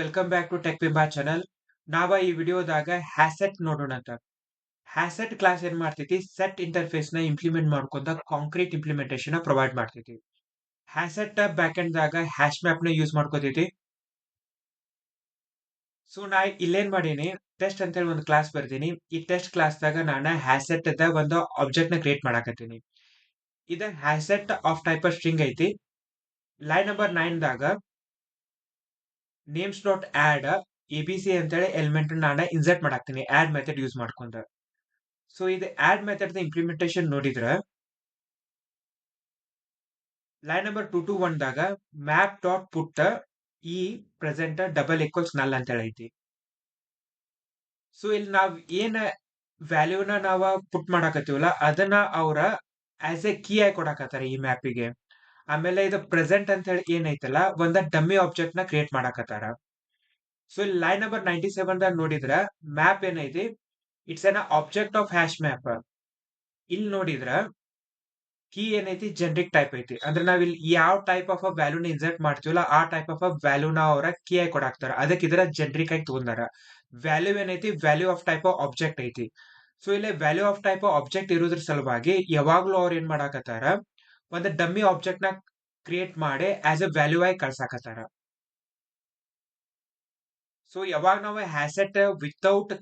Welcome back to tech Vimba channel. ನಾವ ಈ ವಿಡಿಯೋದಾಗ ಹ್ಯಾಸೆಟ್ ನೋಡೋಣ ಅಂತ. ಹ್ಯಾಸೆಟ್ ಕ್ಲಾಸ್ ಏನ್ ಮಾಡ್ತೈತಿ, ಸೆಟ್ ಇಂಟರ್ಫೇಸ್ ನ ಇಂಪ್ಲಿಮೆಂಟ್ ಮಾಡ್ಕೊಂಡ ಕಾಂಕ್ರೀಟ್ ಇಂಪ್ಲಿಮೆಂಟೇಶನ್ ಪ್ರೊವೈಡ್ ಮಾಡ್ತೈತಿ. ಹ್ಯಾಸೆಟ್ ಬ್ಯಾಕ್ ಎಂಡ್ ದಾಗ ಹ್ಯಾಶ್ ಮ್ಯಾಪ್ ನ ಯೂಸ್ ಮಾಡ್ಕೋತೈತಿ. ಸೊ ನಾ ಇಲ್ಲೇನ್ ಮಾಡೀನಿ, ಟೆಸ್ಟ್ ಅಂತ ಹೇಳಿ ಒಂದು ಕ್ಲಾಸ್ ಬರ್ದೀನಿ. ಈ ಟೆಸ್ಟ್ ಕ್ಲಾಸ್ ದಾಗ ನಾನು ಹ್ಯಾಸೆಟ್ ದ ಒಂದು ಆಬ್ಜೆಕ್ಟ್ ನ ಕ್ರಿಯೇಟ್ ಮಾಡಾಕತ್ತೀನಿ. ಇದ ಹ್ಯಾಸೆಟ್ ಆಫ್ ಟೈಪ್ ಸ್ಟ್ರಿಂಗ್ ಐತಿ. ಲೈನ್ ನಂಬರ್ 9 ದಾಗ ನೇಮ್ಸ್ ಡಾಟ್ ಆಡ್ ಎಬಿಸಿ ಅಂತೇಳಿ ಎಲಿಮೆಂಟ್ ನಾನು ಇನ್ಸರ್ಟ್ ಮಾಡಾಕ್ತೀನಿ ಆಡ್ ಮೆಥಡ್ ಯೂಸ್ ಮಾಡ್ಕೊಂಡ. ಸೊ ಇದು ಆಡ್ ಮೆಥಡ್ ಇಂಪ್ಲಿಮೆಂಟೇಶನ್ ನೋಡಿದ್ರ ಲೈನ್ ನಂಬರ್ 221 ದಾಗ ಮ್ಯಾಪ್ ಡಾಟ್ ಪುಟ್ ಈ ಪ್ರೆಸೆಂಟ್ ಡಬಲ್ ಈಕ್ವಲ್ಸ್ ನಲ್ ಅಂತ ಐತಿ. ಸೊ ಇಲ್ಲಿ ನಾವ್ ಏನ್ ವ್ಯಾಲ್ಯೂನ ನಾವ ಪುಟ್ ಮಾಡಾಕತ್ತೀವಲ್ಲ ಅದನ್ನ ಅವ್ರ ಆಸ್ ಎ ಕೀ ಆಗಿ ಕೊಡಾಕತ್ತಾರ ಈ ಮ್ಯಾಪಿಗೆ. ಆಮೇಲೆ ಇದು ಪ್ರೆಸೆಂಟ್ ಅಂತ ಹೇಳಿ ಏನೈತಲ್ಲ ಒಂದ ಡಮ್ಮಿ ಆಬ್ಜೆಕ್ಟ್ ನ ಕ್ರಿಯೇಟ್ ಮಾಡಾಕತ್ತಾರ. ಸೊ ಇಲ್ಲಿ ಲೈನ್ ನಂಬರ್ 97 ದಾಗ ನೋಡಿದ್ರ ಮ್ಯಾಪ್ ಏನೈತಿ, it's an object of hash map. ಇಲ್ಲಿ ನೋಡಿದ್ರ ಕೀ ಏನೈತಿ ಜನರಿಕ್ ಟೈಪ್ ಐತಿ. ಅಂದ್ರೆ ನಾವ್ ಇಲ್ಲಿ ಯಾವ ಟೈಪ್ ಆಫ್ ವ್ಯಾಲ್ಯೂನ ಇನ್ಸರ್ಟ್ ಮಾಡ್ತೀವಲ್ಲ ಆ ಟೈಪ್ ಆಫ್ ವ್ಯಾಲ್ಯೂನ ಅವರ ಕೀ ಆಗಿ ಕೊಡಾಕ್ತಾರ. ಅದಕ್ಕೆ ಇದರ ಜನರಿಕ್ ಆಗಿ ತಗೊಂಡಾರ. ವ್ಯಾಲ್ಯೂ ಏನೈತಿ, value of type of object ಐತಿ. ಸೊ ಇಲ್ಲಿ value of type of object ಇರೋದ್ರ ಸಲುವಾಗಿ ಯಾವಾಗ್ಲೂ ಅವ್ರ ಏನ್ ಮಾಡಾಕತ್ತಾರ, ಒಂದು ಡಮ್ಮಿ ಆಬ್ಜೆಕ್ಟ್ ನ ಕ್ರಿಯೇಟ್ ಮಾಡಿ ಆಸ್ ಎ ವ್ಯಾಲ್ಯೂ ಆಗಿ ಕಳ್ಸಾಕತ್ತಾರ. ಸೊ ಯಾವಾಗ ನಾವು ಹ್ಯಾಸೆಟ್ ವಿತೌಟ್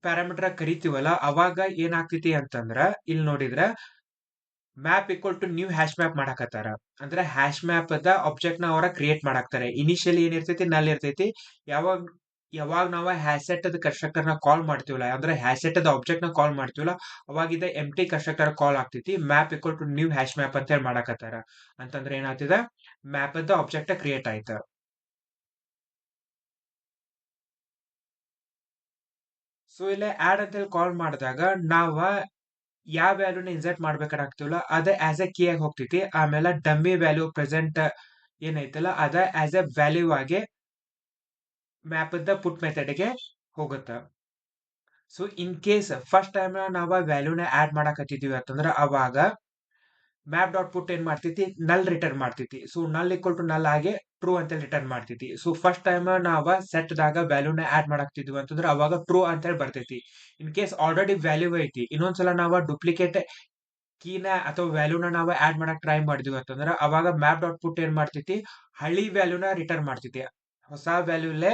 ಪ್ಯಾರಾಮೀಟರ್ ಕರಿತೀವಲ್ಲ ಅವಾಗ ಏನಾಗ್ತೈತಿ ಅಂತಂದ್ರ ಇಲ್ಲಿ ನೋಡಿದ್ರ map equal to new hash map ಮಾಡಾಕತ್ತಾರ. ಅಂದ್ರೆ ಹ್ಯಾಶ್ ಮ್ಯಾಪ್ ದ ಆಬ್ಜೆಕ್ಟ್ ನ ಅವರ ಕ್ರಿಯೇಟ್ ಮಾಡಾಕ್ತಾರೆ. ಇನಿಷಿಯಲಿ ಏನಿರ್ತೈತಿ ನಲ್ ಇರ್ತೈತಿ. ಯಾವಾಗ ಯಾವಾಗ ನಾವು ಹ್ಯಾಸೆಟ್ ಕನ್ಸ್ಟ್ರಕ್ಟರ್ ನ ಕಾಲ್ ಮಾಡ್ತೀವಲ್ಲ, ಅಂದ್ರೆ ಹ್ಯಾಸೆಟ್ ಆಬ್ಜೆಕ್ಟ್ ನ ಕಾಲ್ ಮಾಡ್ತೀವಲ್ಲ ಅವಾಗ ಇದ ಎಂಟಿ ಕನ್ಸ್ಟ್ರಕ್ಟರ್ ಕಾಲ್ ಆಗ್ತೈತಿ. Map equal to new hash map ಅಂತ ಹೇಳಿ ಮಾಡಾಕತ್ತಾರ. ಅಂತಂದ್ರೆ ಏನಾಗ್ತದ, ಮ್ಯಾಪ್ ದ ಆಬ್ಜೆಕ್ಟ್ ಕ್ರಿಯೇಟ್ ಆಯ್ತ. ಸೊ ಇಲ್ಲಿ ಆಡ್ ಅಂತ ಹೇಳಿ ಕಾಲ್ ಮಾಡಿದಾಗ ನಾವ ಯಾವ ವ್ಯಾಲ್ಯೂನ ಇನ್ಸರ್ಟ್ ಮಾಡ್ಬೇಕಾಗ್ತಿವಲ್ಲ ಅದ ಆಸ್ ಎ ಕೀ ಆಗಿ ಹೋಗ್ತೈತಿ. ಆಮೇಲೆ ಡಮ್ಮಿ ವ್ಯಾಲ್ಯೂ ಪ್ರೆಸೆಂಟ್ ಏನೈತಲ್ಲ ಅದ ಆಸ್ ಎ ವ್ಯಾಲ್ಯೂ ಆಗಿ ಮ್ಯಾಪ್ ದ ಪುಟ್ ಮೆಥಡ್ ಗೆ ಹೋಗುತ್ತ. So in case first time ನಾವ ವ್ಯಾಲ್ಯೂನ ಆಡ್ ಮಾಡಾಕತ್ತಿದೀವಿ ಅಂತಂದ್ರ ಅವಾಗ ಮ್ಯಾಪ್ ಡಾಟ್ ಪುಟ್ ಏನ್ ಮಾಡ್ತೈತಿ, ನಲ್ ರಿಟರ್ನ್ ಮಾಡ್ತೈತಿ. ಸೊ ನಲ್ ಈಕ್ವಲ್ ಟು ನಲ್ ಆಗಿ ಟ್ರೂ ಅಂತ ರಿಟರ್ನ್ ಮಾಡ್ತೈತಿ. ಸೊ ಫಸ್ಟ್ ಟೈಮ್ ನಾವ ಸೆಟ್ ದಾಗ ವ್ಯಾಲ್ಯೂನ ಆಡ್ ಮಾಡಾಕ್ತಿದ್ವಿ ಅಂತಂದ್ರ ಅವಾಗ ಟ್ರೂ ಅಂತ ಹೇಳಿ ಬರ್ತೈತಿ. ಇನ್ ಕೇಸ್ ಆಲ್ರೆಡಿ ವ್ಯಾಲ್ಯೂ ಐತಿ, ಇನ್ನೊಂದ್ಸಲ ನಾವ ಡೂಪ್ಲಿಕೇಟ್ ಕೀನ ಅಥವಾ ವ್ಯಾಲ್ಯೂನ ನಾವು ಆಡ್ ಮಾಡಕ್ ಟ್ರೈ ಮಾಡಿದ್ವಿ ಅಂತಂದ್ರ ಅವಾಗ ಮ್ಯಾಪ್ ಡಾಟ್ ಪುಟ್ ಏನ್ ಮಾಡ್ತೈತಿ, ಹಳಿ ವ್ಯಾಲ್ಯೂನ ರಿಟರ್ನ್ ಮಾಡ್ತೈತಿ. ಹೊಸ ವ್ಯಾಲ್ಯೂಲೆ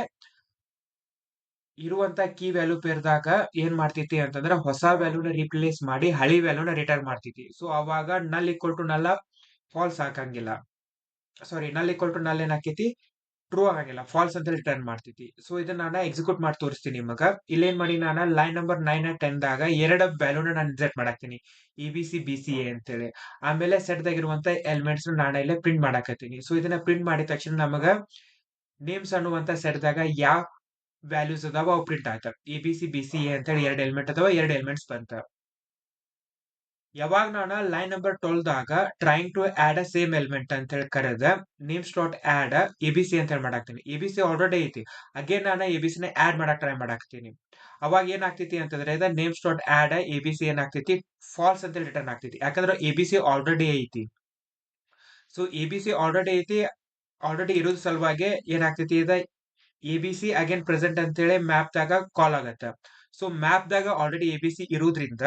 ಇರುವಂತ ಕೀ ವ್ಯಾಲ್ಯೂ ಪೇರ್ದಾಗ ಏನ್ ಮಾಡ್ತೈತಿ ಅಂತಂದ್ರ ಹೊಸ ವ್ಯಾಲ್ಯೂನ ರಿಪ್ಲೇಸ್ ಮಾಡಿ ಹಳಿ ವ್ಯಾಲ್ಯೂನ ರಿಟರ್ನ್ ಮಾಡ್ತೈತಿ. ಸೊ ಅವಾಗ ನಲ್ ಈಕ್ವಲ್ ಟು ನಲ್ ಫಾಲ್ಸ್ ಹಾಕಂಗಿಲ್ಲ. ಸಾರಿ, ನಲ್ ಈಕ್ವಲ್ ಟು ನಲ್ ಏನಾಕೈತಿ, ಟ್ರೂ ಆಗಂಗಿಲ್ಲ, ಫಾಲ್ಸ್ ಅಂತ ರಿಟರ್ನ್ ಮಾಡ್ತೈತಿ. ಸೊ ಇದನ್ನ ನಾನು ಎಕ್ಸಿಕ್ಯೂಟ್ ಮಾಡಿ ತೋರಿಸ್ತೀನಿ ನಿಮಗ. ಇಲ್ಲೇನ್ ಮಾಡಿ ನಾನು ಲೈನ್ ನಂಬರ್ 9 10 ದಾಗ ಎರಡು ವ್ಯಾಲ್ಯೂನ ನಾನು ಇನ್ಸರ್ಟ್ ಮಾಡಾಕ್ತೀನಿ, A B C B C A ಅಂತೇಳಿ. ಆಮೇಲೆ ಸೆಟ್ ದಾಗಿರುವಂತ ಎಲಿಮೆಂಟ್ಸ್ ನಾನು ಇಲ್ಲೇ ಪ್ರಿಂಟ್ ಮಾಡಾಕತ್ತೀನಿ. ಸೊ ಇದನ್ನ ಪ್ರಿಂಟ್ ಮಾಡಿದ ತಕ್ಷಣ ನಮಗ ನೇಮ್ಸ್ ಅನ್ನುವಂತ ಸೆಟ್ ದಾಗ ಯಾವ ವ್ಯಾಲ್ಯೂಸ್ ಅದಾವ ಅವು ಪ್ರಿಂಟ್ ಆಯ್ತಾವ. A B C B C A ಅಂತ ಹೇಳಿ ಎರಡು ಎಲಿಮೆಂಟ್ ಅದಾವ, ಎರಡು ಎಲಿಮೆಂಟ್ಸ್ ಬಂತ. ಯಾವಾಗ ನಾನು ಲೈನ್ ನಂಬರ್ 12 ದಾಗ trying to add a same element ಅಂತ ಹೇಳಿ ಕರೆದ ನೇಮ್ಸ್ ಡಾಟ್ ಆಡ್ ಎಬಿಸಿ ಅಂತ ಹೇಳಿ ಮಾಡಾಕ್ತೀನಿ. ಎಬಿಸಿ ಆಲ್ರೆಡಿ ಐತಿ, ಅಗೇನ್ ನಾನು ಎಬಿಸಿ ನ ಆಡ್ ಮಾಡಕ್ ಟ್ರೈ ಮಾಡಾಕ್ತೀನಿ. ಅವಾಗ ಏನಾಗ್ತೈತಿ ಅಂತಂದ್ರೆ ಇದ ನೇಮ್ಸ್ ಡಾಟ್ ಆಡ್ ಎಬಿಸಿ ಏನಾಗ್ತೈತಿ, ಫಾಲ್ಸ್ ಅಂತ ರಿಟರ್ನ್ ಆಗ್ತೈತಿ. ಯಾಕಂದ್ರೆ ಎಬಿಸಿ ಆಲ್ರೆಡಿ ಐತಿ. ಸೊ ಎಬಿಸಿ ಆಲ್ರೆಡಿ ಐತಿ, ಆಲ್ರೆಡಿ ಇರೋದ್ ಸಲುವಾಗಿ ಏನಾಗ್ತೈತಿ, ಇದ ಎಬಿಸಿ ಅಗೇನ್ ಪ್ರೆಸೆಂಟ್ ಅಂತೇಳಿ ಮ್ಯಾಪ್ ದಾಗ ಕಾಲ್ ಆಗತ್ತ. ಸೊ ಮ್ಯಾಪ್ ದಾಗ ಆಲ್ರೆಡಿ ಎಬಿಸಿ ಇರೋದ್ರಿಂದ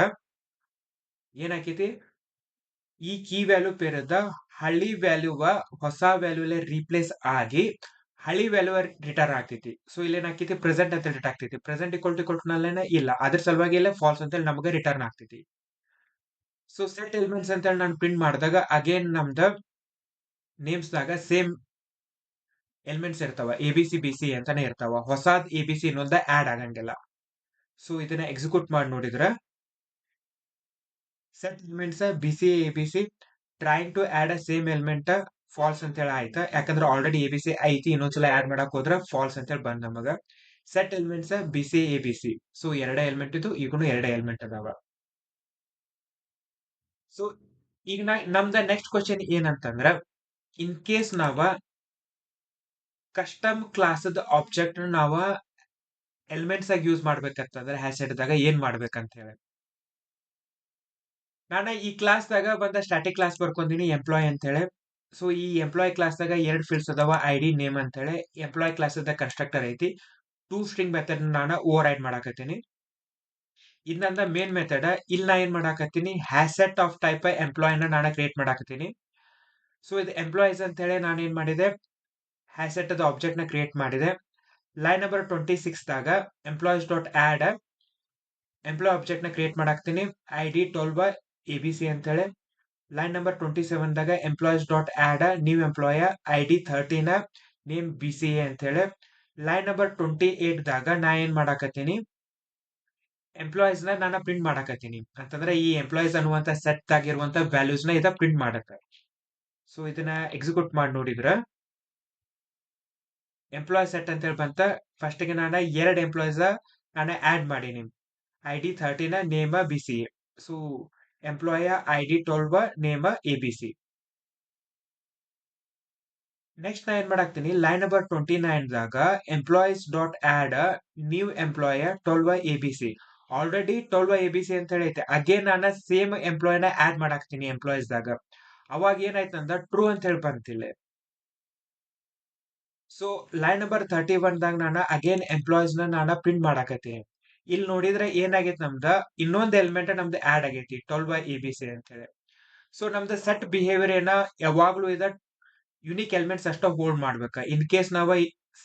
ಏನಾಕೈತಿ, ಈ ಕೀ ವ್ಯಾಲ್ಯೂ ಪೇರದ ಹಳಿ ವ್ಯಾಲ್ಯೂವ ಹೊಸ ವ್ಯಾಲ್ಯೂಲೆ ರೀಪ್ಲೇಸ್ ಆಗಿ ಹಳಿ ವ್ಯಾಲ್ಯೂ ರಿಟರ್ನ್ ಆಗ್ತೈತಿ. ಸೊ ಇಲ್ಲಿ ಏನಾಗ್ತೈತಿ, ಪ್ರೆಸೆಂಟ್ ಅಂತ ರಿಟರ್ನ್ ಆಗ್ತೈತಿ. ಪ್ರೆಸೆಂಟ್ ಈಕ್ವಲ್ ಟು ನಲ್ಲೇನ ಇಲ್ಲ, ಅದ್ರ ಸಲುವಾಗಿ ಇಲ್ಲೇ ಫಾಲ್ಸ್ ಅಂತ ಹೇಳಿ ನಮಗೆ ರಿಟರ್ನ್ ಆಗ್ತೈತಿ. ಸೊ ಸೆಟ್ ಎಲಿಮೆಂಟ್ಸ್ ಅಂತ ಹೇಳಿ ನಾನು ಪ್ರಿಂಟ್ ಮಾಡಿದಾಗ ಅಗೇನ್ ನಮ್ದ ನೇಮ್ಸ್ ದಾಗ ಸೇಮ್ ಎಲಿಮೆಂಟ್ಸ್ ಇರ್ತಾವ, a B C B c ಅಂತಾನೆ ಇರ್ತಾವ. ಹೊಸಾದ್ ಎ ಬಿ ಸಿ ಇನ್ನೊಂದ ಆಡ್ ಆಗಂಗಿಲ್ಲ. ಸೊ ಇದನ್ನ ಎಕ್ಸಿಕ್ಯೂಟ್ ಮಾಡಿ ನೋಡಿದ್ರ set elements b C a B c trying to add a same element false ಅಂತ ಹೇಳಿ ಆಯ್ತಾ. ಯಾಕಂದ್ರೆ ಆಲ್ರೆಡಿ ಎ ಬಿ ಸಿ ಐತಿ, ಇನ್ನೊಂದ್ಸಲ ಆಡ್ ಮಾಡಕ್ ಹೋದ್ರ ಫಾಲ್ಸ್ ಅಂತ ಹೇಳಿ ಬಂದ್ ನಮಗ. Set elements b C a B C. So ಎರಡೇ ಎಲಿಮೆಂಟ್ ಇದು, ಈಗನು ಎರಡೇ ಎಲಿಮೆಂಟ್ ಅದಾವ. ಸೊ ಈಗ ನಮ್ದ ನೆಕ್ಸ್ಟ್ ಕ್ವಶನ್ ಏನಂತಂದ್ರ, ಇನ್ ಕೇಸ್ ನಾವ ಕಸ್ಟಮ್ ಕ್ಲಾಸದ ಆಬ್ಜೆಕ್ಟ್ ನಾವ ಎಲಿಮೆಂಟ್ಸ್ ಆಗಿ ಯೂಸ್ ಮಾಡ್ಬೇಕಂತಂದ್ರೆ ಹ್ಯಾಶೆಟ್ ದಾಗ ಏನ್ ಮಾಡ್ಬೇಕಂತ ಹೇಳಿ ನಾನು ಈ ಕ್ಲಾಸ್ ದಾಗ ಬಂದ ಸ್ಟಾಟಿಕ್ ಕ್ಲಾಸ್ ಬರ್ಕೊಂದಿನಿ ಎಂಪ್ಲಾಯ್ ಅಂತ ಹೇಳಿ. ಸೊ ಈ ಎಂಪ್ಲಾಯ್ ಕ್ಲಾಸ್ದಾಗ ಎರಡು ಫೀಲ್ಡ್ಸ್ ಅದಾವ ಐಡಿ ನೇಮ್ ಅಂತೇಳಿ. ಎಂಪ್ಲಾಯ್ ಕ್ಲಾಸ್ ಕನ್ಸ್ಟ್ರಕ್ಟರ್ ಐತಿ. ಟೂ ಸ್ಟ್ರಿಂಗ್ ಮೆಥಡ್ ನಾನು ಓವರ್ ರೈಡ್ ಮಾಡಾಕತ್ತೀನಿ. ಇನ್ನೊಂದ ಮೇನ್ ಮೆಥಡ್ ಇಲ್ಲಿ ನಾ ಏನ್ ಮಾಡಾಕತ್ತೀನಿ, ಹ್ಯಾಸೆಟ್ ಆಫ್ ಟೈಪ್ ಎಂಪ್ಲಾಯ್ನ ನಾನು ಕ್ರಿಯೇಟ್ ಮಾಡಾಕತ್ತೀನಿ. ಸೊ ಇದು ಎಂಪ್ಲಾಯೀಸ್ ಅಂತ ಹೇಳಿ ನಾನು ಏನ್ ಮಾಡಿದೆ, ಹ್ಯಾಸೆಟ್ ಅದ ಆಬ್ಜೆಕ್ಟ್ ನ ಕ್ರಿಯೇಟ್ ಮಾಡಿದೆ. ಲೈನ್ ನಂಬರ್ 26 ದಾಗ employees dot add employee object ನ ಕ್ರಿಯೇಟ್ ಮಾಡಾಕ್ತೀನಿ. ಐಡಿ 12 ABC ಅಂತೇಳಿ. ಲೈನ್ ನಂಬರ್ 27 ದಾಗ employees dot add new employee ID 13 name BCA ಅಂತ ಹೇಳಿ. ಲೈನ್ ನಂಬರ್ 28 ದಾಗ ನಾ ಏನ್ ಮಾಡಾಕತ್ತೀನಿ, ಎಂಪ್ಲಾಯೀಸ್ ನ ನಾನು ಪ್ರಿಂಟ್ ಮಾಡಾಕತ್ತೀನಿ. ಅಂತಂದ್ರೆ ಈ ಎಂಪ್ಲಾಯೀಸ್ ಅನ್ನುವಂತ ಸೆಟ್ ಆಗಿರುವಂತ ವ್ಯಾಲ್ಯೂಸ್ ನ ಇದ ಪ್ರಿಂಟ್ ಮಾಡಕ. ಸೊ ಇದನ್ನ ಎಕ್ಸಿಕ್ಯೂಟ್ ಮಾಡಿ ನೋಡಿದ್ರ ಎಂಪ್ಲಾಯ್ ಸೆಟ್ ಅಂತ ಹೇಳಿ ಬಂತ. ಫಸ್ಟ್ ಗೆ ನಾನು ಎರಡು ಎಂಪ್ಲಾಯೀಸ್ ನಾನು ಆಡ್ ಮಾಡೀನಿ. ID 13 name BCA. So employee ID 12 name ABC. Next ನಾ ಏನ್ ಮಾಡಾಕ್ತೀನಿ, ಲೈನ್ ನಂಬರ್ 29 ದಾಗ employees dot add new employee 12 ABC. Already 12 ABC ಅಂತ ಹೇಳಿ ಐತೆ. ಅಗೇನ್ ನಾನು ಸೇಮ್ ಎಂಪ್ಲಾಯ್ನ ಆಡ್ ಮಾಡಾಕ್ತೀನಿ ಎಂಪ್ಲಾಯೀಸ್ ದಾಗ. ಅವಾಗ ಏನಾಯ್ತಂದ್ರ ಟ್ರೂ ಅಂತ ಹೇಳಿ ಬಂತಿಲ್ಲ. ಸೊ ಲೈನ್ ನಂಬರ್ 31 ದಾಗ ನಾನು ಅಗೇನ್ ಎಂಪ್ಲಾಯೀಸ್ ನಾನು ಪ್ರಿಂಟ್ ಮಾಡಾಕತ್ತೀನಿ. ಇಲ್ಲಿ ನೋಡಿದ್ರೆ ಏನಾಗೈತಿ, ನಮ್ದ ಇನ್ನೊಂದು ಎಲಿಮೆಂಟ್ ನಮ್ದು ಆಡ್ ಆಗೈತಿ 12 ABC ಅಂತ ಹೇಳಿ. ಸೊ ನಮ್ದು ಸೆಟ್ ಬಿಹೇವಿಯರ್ ಏನ ಯಾವಾಗ್ಲೂ ಇದ ಯುನಿಕ್ ಎಲಿಮೆಂಟ್ಸ್ ಅಷ್ಟ ಹೋಲ್ಡ್ ಮಾಡ್ಬೇಕ. ಇನ್ ಕೇಸ್ ನಾವ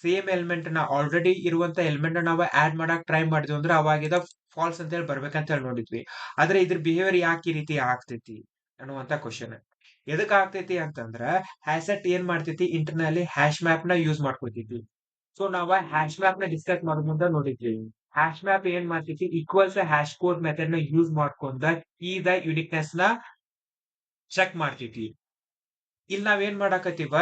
ಸೇಮ್ ಎಲಿಮೆಂಟ್ ನ ಆಲ್ರೆಡಿ ಇರುವಂತ ಎಲಿಮೆಂಟ್ ನಾವ ಆಡ್ ಮಾಡಕ್ ಟ್ರೈ ಮಾಡಿದ್ವಿ ಅಂದ್ರೆ ಅವಾಗ ಫಾಲ್ಸ್ ಅಂತ ಹೇಳಿ ಬರ್ಬೇಕಂತ ಹೇಳಿ ನೋಡಿದ್ವಿ. ಆದ್ರೆ ಇದ್ರ ಬಿಹೇವಿಯರ್ ಯಾಕೆ ಈ ರೀತಿ ಆಗ್ತೈತಿ ಅನ್ನುವಂತ ಕ್ವಶನ್. ಎದಕ್ ಆಗ್ತೈತಿ ಅಂತಂದ್ರ ಹ್ಯಾಸೆಟ್ ಏನ್ ಮಾಡ್ತೈತಿ, ಇಂಟರ್ನಲ್ಲಿ ಹ್ಯಾಶ್ ಮ್ಯಾಪ್ ನ ಯೂಸ್ ಮಾಡ್ಕೊತೈತಿ. ಸೊ ನಾವ ಹ್ಯಾಶ್ ಮ್ಯಾಪ್ ನ ಡಿಸ್ಕಸ್ ಮಾಡೋದ್ ಮುಂದ ನೋಡಿದ್ವಿ. ಹ್ಯಾಶ್ ಮ್ಯಾಪ್ ಏನ್ ಮಾಡ್ತೈತಿ, ಈಕ್ವಲ್ಸ್ ಹ್ಯಾಶ್ ಕೋಡ್ ಮೆಥಡ್ ನ ಯೂಸ್ ಮಾಡ್ಕೊಂಡ ಕೀದ ಯುನಿಕ್ನೆಸ್ ನ ಚೆಕ್ ಮಾಡ್ತೈತಿ. ಇಲ್ಲಿ ನಾವೇನ್ ಮಾಡಾಕತ್ತೀವ,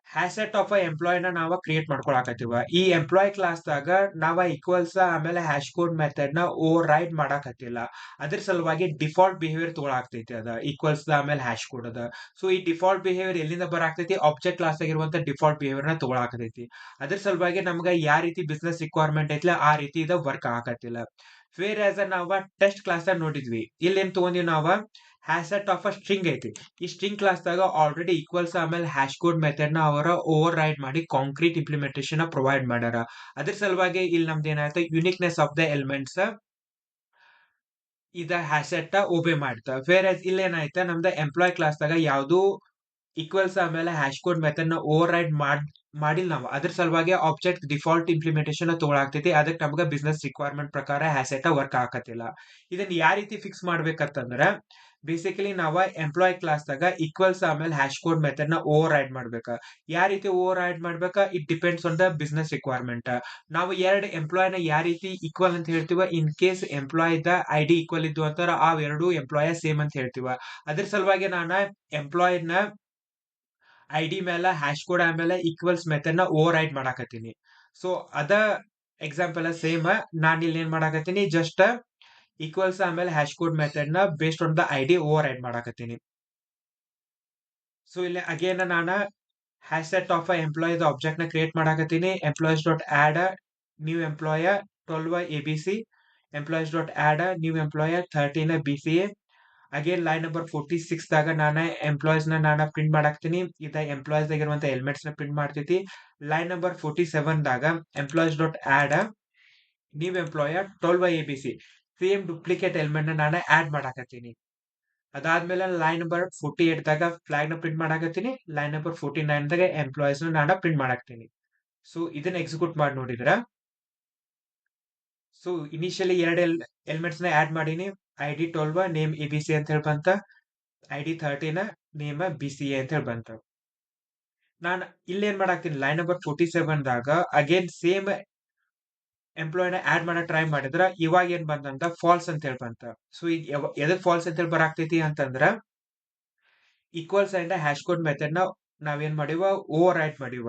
ಹ್ಯಾಸೆಟ್ ಆಫ್ ಎಂಪ್ಲಾಯ್ ನ ನಾವ ಕ್ರಿಯೇಟ್ ಮಾಡ್ಕೊಳಕತ್ತೀವ. ಈ ಎಂಪ್ಲಾಯ್ ಕ್ಲಾಸ್ ದಾಗ ನಾವ ಈಕ್ವಲ್ಸ್ ಆಮೇಲೆ ಹ್ಯಾಶ್ ಕೋಡ್ ಮೆಥಡ್ ನ ಓವರ್ ರೈಡ್ ಮಾಡಾಕತ್ತಿಲ್ಲ. ಅದ್ರ ಸಲುವಾಗಿ ಡಿಫಾಲ್ಟ್ ಬಿಹೇವಿಯರ್ ತಗೊಳಾಗ್ತೈತಿ ಅದ ಈಕ್ವಲ್ಸ್ ಆಮೇಲೆ ಹ್ಯಾಶ್ ಕೋಡ್ ಅದ. ಸೊ ಈ ಡಿಫಾಲ್ಟ್ ಬಿಹೇವಿಯರ್ ಎಲ್ಲಿಂದ ಬರಾಕ್ತೈತಿ, ಆಬ್ಜೆಕ್ಟ್ ಕ್ಲಾಸ್ ಆಗಿರುವಂತ ಡಿಫಾಲ್ಟ್ ಬಿಹೇವಿಯರ್ ನ ತಗೊಳಾಕತೈತಿ. ಅದ್ರ ಸಲುವಾಗಿ ನಮ್ಗ ಯಾವ ರೀತಿ ಬಿಸ್ನೆಸ್ ರಿಕ್ವೈರ್ಮೆಂಟ್ ಐತಿಲ್ಲ ಆ ರೀತಿ ಇದ ವರ್ಕ್ ಆಗತ್ತಿಲ್ಲ. ಫೇರ್ ಆಸ್ ನಾವ ಟೆಸ್ಟ್ ಕ್ಲಾಸ್ ನೋಡಿದ್ವಿ. ಇಲ್ಲಿ ಏನ್ ತಗೊಂಡಿವಿ, ನಾವ ಹ್ಯಾಸೆಟ್ ಆಫ್ ಸ್ಟ್ರಿಂಗ್ ಐತಿ. ಈ ಸ್ಟ್ರಿಂಗ್ ಕ್ಲಾಸ್ ದಾಗ ಆಲ್ರೆಡಿ ಈಕ್ವಲ್ಸ್ ಆಮೇಲೆ ಹ್ಯಾಶ್ ಕೋಡ್ ಮೆಥಡ್ ನ ಅವರ ಓವರ್ ರೈಡ್ ಮಾಡಿ ಕಾಂಕ್ರೀಟ್ ಇಂಪ್ಲಿಮೆಂಟೇಷನ್ ಪ್ರೊವೈಡ್ ಮಾಡ್ಯಾರ. ಅದ್ರ ಸಲುವಾಗಿ ಇಲ್ಲಿ ನಮ್ದು ಏನಾಯ್ತು, ಯುನಿಕ್ನೆಸ್ ಆಫ್ ದ ಎಲಿಮೆಂಟ್ಸ್ ಇದ ಹ್ಯಾಸೆಟ್ ಒಬೆ ಮಾಡ್ತಾ. ಫೇರ್ ಆಸ್ ಇಲ್ಲಿ ಏನಾಯ್ತ, ನಮ್ದ ಎಂಪ್ಲಾಯ್ ಕ್ಲಾಸ್ ದಾಗ ಯಾವ್ದು ಈಕ್ವಲ್ಸ್ ಆಮೇಲೆ ಹ್ಯಾಶ್ ಕೋಡ್ ಮೆಥಡ್ ನ ಓವರ್ ರೈಡ್ ಮಾಡಿಲ್ಲ ನಾವು. ಅದ್ರ ಸಲುವಾಗಿ ಆಬ್ಜೆಕ್ಟ್ ಡಿಫಾಲ್ಟ್ ಇಂಪ್ಲಿಮೆಂಟೇಷನ್ ತಗೊಳಾಗ್ತೈತಿ. ಅದಕ್ಕೆ ನಮ್ಗ ಬಿಸ್ನೆಸ್ ರಿಕ್ವೈರ್ಮೆಂಟ್ ಪ್ರಕಾರ ಹ್ಯಾಸೆಟ್ ವರ್ಕ್ ಆಗತ್ತಿಲ್ಲ. ಇದನ್ನ ಯಾವ ರೀತಿ ಫಿಕ್ಸ್ ಮಾಡ್ಬೇಕಂತಂದ್ರ, ಬೇಸಿಕಲಿ ನಾವ ಎಂಪ್ಲಾಯ್ ಕ್ಲಾಸ್ ದಾಗ ಈಕ್ವಲ್ಸ್ ಆಮೇಲೆ ಹ್ಯಾಶ್ ಕೋಡ್ ಮೆಥಡ್ ನ ಓವರ್ ರೈಡ್ ಮಾಡ್ಬೇಕ. ಯಾವ ರೀತಿ ಓವರ್ ರೈಡ್ ಮಾಡ್ಬೇಕ, it depends on the business requirement. ನಾವು ಎರಡು ಎಂಪ್ಲಾಯ್ ನ ಯಾವ ರೀತಿ ಈಕ್ವಲ್ ಅಂತ ಹೇಳ್ತೀವ, ಇನ್ ಕೇಸ್ ಎಂಪ್ಲಾಯ್ ದ ಐಡಿ ಈಕ್ವಲ್ ಇದ್ದು ಅಂತಾರ ಆ ಎರಡು ಎಂಪ್ಲಾಯ ಸೇಮ್ ಅಂತ ಹೇಳ್ತೀವ. ಅದ್ರ ಸಲುವಾಗಿ ನಾನು ಎಂಪ್ಲಾಯ್ ನ ಐಡಿ ಮೇಲೆ ಹ್ಯಾಶ್ ಕೋಡ್ ಆಮೇಲೆ ಈಕ್ವಲ್ಸ್ ಮೆಥಡ್ ನ ಓವರ್ ರೈಡ್ ಮಾಡಾಕತ್ತೀನಿ. ಸೊ ಅದ ಎಕ್ಸಾಂಪಲ್ ಸೇಮ್ ನಾನು ಇಲ್ಲಿ ಏನ್ ಮಾಡಾಕತ್ತೀನಿ, ಜಸ್ಟ್ ಈಕ್ವಲ್ಸ್ ಆಮೇಲೆ ಹ್ಯಾಶ್ ಕೋಡ್ ಮೆಥಡ್ ನ based on the ID override ಮಾಡಾಕತ್ತೀನಿ. ಸೊ ಇಲ್ಲಿ ಅಗೇನ್ ನಾನು ಹ್ಯಾಸೆಟ್ ಆಫ್ ಎಂಪ್ಲಾಯ್ ಆಬ್ಜೆಕ್ಟ್ ನ ಕ್ರಿಯೇಟ್ ಮಾಡಾಕತ್ತೀನಿ. Employees dot add new employee 12 ABC. Employees dot add new employee 13 BCA. Again line number 46 ದಾಗ ನಾನು employees ನಾನು print ಮಾಡಾಕ್ತೀನಿ. ಇದ ಎಂಪ್ಲಾಯೀಸ್ ಆಗಿರುವಂತ ಎಲಿಮೆಂಟ್ಸ್ ನ ಪ್ರಿಂಟ್ ಮಾಡ್ತೈತಿ. ಲೈನ್ ನಂಬರ್ 47 ದಾಗ employees dot add new employee 12 ABC. Same duplicate element ನಾನು add ಮಾಡಾಕತ್ತೀನಿ. ಅದಾದ್ಮೇಲೆ ಲೈನ್ ನಂಬರ್ 48 ದಾಗ ಫ್ಲಾಗ್ ನ ಪ್ರಿಂಟ್ ಮಾಡಾಕತ್ತೀನಿ. ಲೈನ್ ನಂಬರ್ 49 ದಾಗ ಎಂಪ್ಲಾಯೀಸ್ ನಾನು ಪ್ರಿಂಟ್ ಮಾಡಾಕ್ತೀನಿ. ಸೊ ಇದನ್ನ ಎಕ್ಸಿಕ್ಯೂಟ್ ಮಾಡಿ ನೋಡಿದ್ರ, ಸೊ ಇನಿಷಿಯಲಿ ಎರಡು ಎಲಿಮೆಂಟ್ಸ್ ನ ಆಡ್ ಮಾಡೀನಿ. ಐಡಿ 12 ನೇಮ್ ABC ಅಂತ ಹೇಳಿ ಬಂತ. ಐಡಿ 13 ನೇಮ್ BCA ಅಂತ ಹೇಳಿ ಬಂತ. ನಾನು ಇಲ್ಲಿ ಏನ್ ಮಾಡಾಕ್ತೀನಿ, ಲೈನ್ ನಂಬರ್ 47 ದಾಗ ಅಗೇನ್ ಸೇಮ್ ಎಂಪ್ಲಾಯ್ ನ ಆಡ್ ಮಾಡಕ್ ಟ್ರೈ ಮಾಡಿದ್ರ ಇವಾಗ ಏನ್ ಬಂದಂತ ಫಾಲ್ಸ್ ಅಂತ ಹೇಳಿ ಬಂತ. ಸೊ ಈಗ ಎದಕ್ ಫಾಲ್ಸ್ ಅಂತ ಹೇಳಿ ಬರಾಕ್ತೈತಿ ಅಂತಂದ್ರ, equals and hash code method ನ ನಾವೇನ್ ಮಾಡಿವ, ಓವರ್ ರೈಡ್ ಮಾಡಿವ.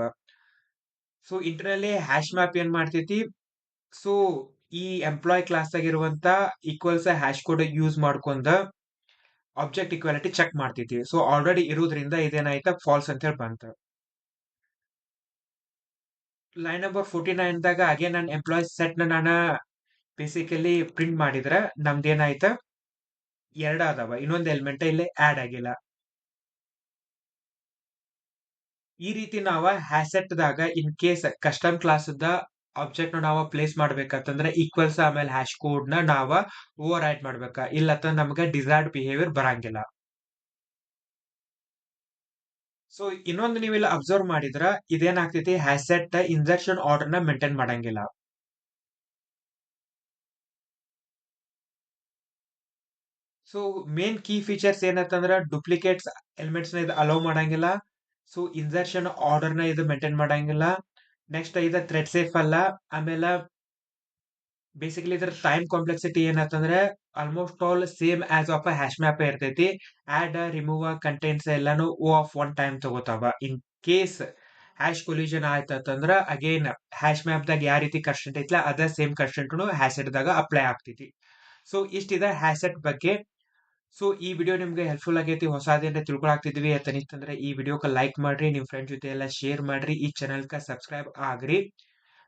ಸೊ ಇಂಟರ್ನಲ್ಲಿ ಹ್ಯಾಶ್ ಮ್ಯಾಪ್ ಏನ್ ಮಾಡ್ತೈತಿ, ಸೊ ಈ ಎಂಪ್ಲಾಯ್ ಕ್ಲಾಸ್ ಆಗಿರುವಂತ ಈಕ್ವಲ್ಸ್ ಹ್ಯಾಶ್ ಕೋಡ್ ಯೂಸ್ ಮಾಡ್ಕೊಂಡ ಆಬ್ಜೆಕ್ಟ್ ಇಕ್ವಾಲಿಟಿ ಚೆಕ್ ಮಾಡ್ತೈತಿ. ಸೊ ಆಲ್ರೆಡಿ ಇರೋದ್ರಿಂದ ಇದೇನಾಯ್ತ ಫಾಲ್ಸ್ ಅಂತ ಹೇಳಿ ಬಂತ. ಲೈನ್ ನಂಬರ್ 49 ದಾಗ ಅಗೇನ್ ನಾನು ಎಂಪ್ಲಾಯ್ ಸೆಟ್ ನಾನು ಬೇಸಿಕಲಿ ಪ್ರಿಂಟ್ ಮಾಡಿದ್ರ ನಮ್ದೇನಾಯ್ತ, ಎರಡ್ ಅದಾವ, ಇನ್ನೊಂದು ಎಲಿಮೆಂಟ್ ಇಲ್ಲಿ ಆಡ್ ಆಗಿಲ್ಲ. ಈ ರೀತಿ ನಾವ ಹ್ಯಾಸೆಟ್‌ದಾಗ ಇನ್ ಕೇಸ್ ಕಸ್ಟಮ್ ಕ್ಲಾಸ್‌ದ ಆಬ್ಜೆಕ್ಟ್‌ನ ನಾವ ಪ್ಲೇಸ್ ಮಾಡ್ಬೇಕಂತಂದ್ರ ಈಕ್ವಲ್ಸ್ ಆಮೇಲೆ ಹ್ಯಾಶ್ ಕೋಡ್‌ನ ನಾವ ಓವರ್ ರೈಟ್ ಮಾಡ್ಬೇಕ. ಇಲ್ಲಂತಂದ್ರ ನಮ್ಗ ಡಿಸೈರ್ಡ್ ಬಿಹೇವಿಯರ್ ಬರಂಗಿಲ್ಲ. ಸೊ ಇನ್ನೊಂದು ನೀವಿಲ್ಲಿ ಅಬ್ಸರ್ವ್ ಮಾಡಿದ್ರ ಇದೇನಾಗ್ತೈತಿ ಹ್ಯಾಸೆಟ್ ಇನ್ಸರ್ಷನ್ ಆರ್ಡರ್‌ನ ಮೇಂಟೈನ್ ಮಾಡಂಗಿಲ್ಲ. ಸೊ ಮೇನ್ ಕೀ ಫೀಚರ್ಸ್ ಏನಂತಂದ್ರ ಡೂಪ್ಲಿಕೇಟ್ಸ್ ಎಲಿಮೆಂಟ್ಸ್‌ನ ಇದು ಅಲೋ ಮಾಡಂಗಿಲ್ಲ. ಸೊ ಇನ್ಸರ್ಷನ್ ಆರ್ಡರ್‌ನ ಇದು ಮೇಂಟೈನ್ ಮಾಡಂಗಿಲ್ಲ. ನೆಕ್ಸ್ಟ್ ಇದು ಥ್ರೆಡ್ ಸೇಫ್ ಅಲ್ಲ. ಆಮೇಲ ಬೇಸಿಕಲಿ ಇದ್ರ ಟೈಮ್ ಕಾಂಪ್ಲೆಕ್ಸಿಟಿ ಏನಂತಂದ್ರೆ almost all same as of a hash map ಇರ್ತೈತಿ. ಆಡ್, ರಿಮೂವ್, ಕಂಟೆಂಟ್ಸ್ ಎಲ್ಲಾನು ಓ ಆಫ್ ಒನ್ ಟೈಮ್ ತಗೋತಾವ. ಇನ್ ಕೇಸ್ ಹ್ಯಾಶ್ ಕೊಲಿಷನ್ ಆಯ್ತಂತಂದ್ರ ಅಗೇನ್ ಹ್ಯಾಶ್ ಮ್ಯಾಪ್‌ದಾಗ ಯಾವ ರೀತಿ ಕನ್ಸ್ಟ್ರೇಂಟ್ ಐತ್ಲಾ ಅದ ಸೇಮ್ ಕನ್ಸ್ಟ್ರೇಂಟ್‌ನು ಹ್ಯಾಶೆಟ್‌ದಾಗ ಅಪ್ಲೈ ಆಗ್ತೈತಿ. ಸೊ ಇಷ್ಟಿದೆ ಹ್ಯಾಶೆಟ್ ಬಗ್ಗೆ. ಸೊ ಈ ವಿಡಿಯೋ ನಿಮ್ಗೆ ಹೆಲ್ಪ್‌ಫುಲ್ ಆಗೈತಿ. ಹೊಸಾದೇನ್ರ ತಿಳ್ಕೊಳಾಕ್ತಿದ್ವಿ ಅಂತ ಅನಿಸ್ತಂದ್ರೆ ಈ ವಿಡಿಯೋಕ ಲೈಕ್ ಮಾಡ್ರಿ, ನಿಮ್ ಫ್ರೆಂಡ್ ಜೊತೆ ಎಲ್ಲ ಶೇರ್ ಮಾಡ್ರಿ, ಈ ಚಾನೆಲ್‌ಕ ಸಬ್ಸ್ಕ್ರೈಬ್ ಆಗ್ರಿ.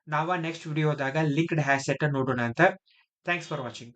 ನಾವ ನೆಕ್ಸ್ಟ್ ವಿಡಿಯೋದಾಗ ಲಿಂಕ್ಡ್ ಹ್ಯಾಶ್ ಸೆಟ್ ನೋಡೋಣ ಅಂತ. Thanks for watching.